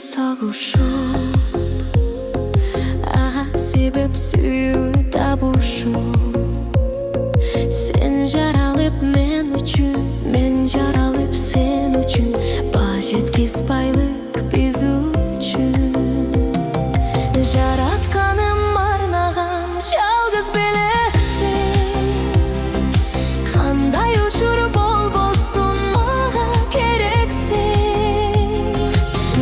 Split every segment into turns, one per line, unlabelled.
сагышып, себеп сүйүү табышып. Sen жаралып мен үчүн, мен жаралып сен үчүн. Жеткиз байлык биз үчүн. Жаратканым арнаган жалгыз белексиң. Кандай учур болбосун мага керексиң.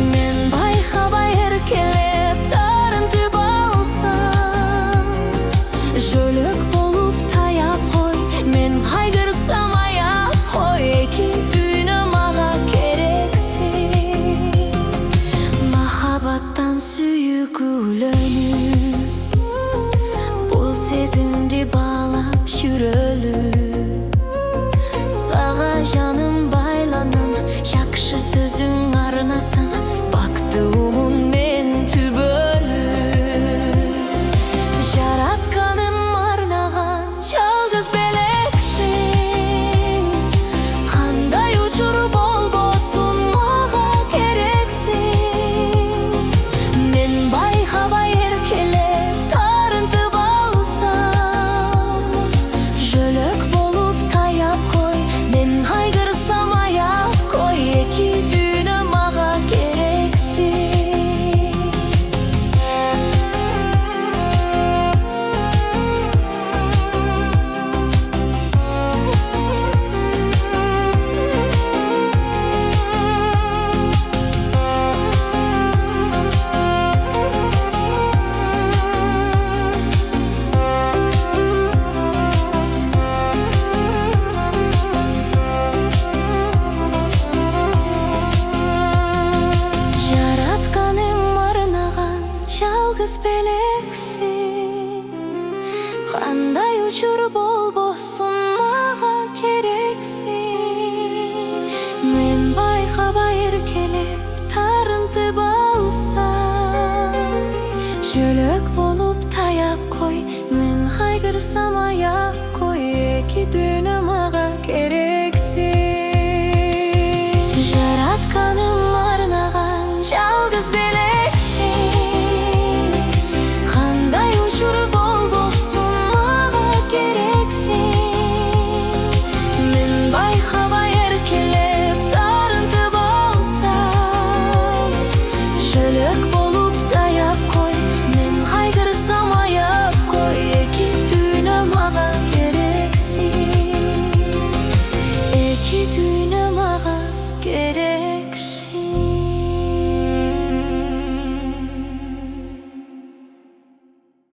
Мен байкабай эркелеп тарынтып алсам, жөлөк болуп таяп кой, мен кайгырсам аяп кой. Эки дүйнө мага махабаттан сүйгүлөнүп, бул сезимди баалап жүрөлүп. Сага жаным байланам, жакшы сөзүң арнасаң, бактымын мен түбөлүп. Жаратканым арнаган жалгыз белексиң. Кандай учур болбосун мага керексиң. Мен байкабай эркелеп тарынтып алсам, жөлөк болуп таяп кой, мен кайгырсам аяп кой. Эки дүйнө мага керексиң. Жалгыз белексиң. Кандай учур болбосун мага керексиң. Мен байкабай эркелеп тарынтып алсам, жөлөк болуп таяп кой, мен кайгырсам аяп кой. Эки дүйнө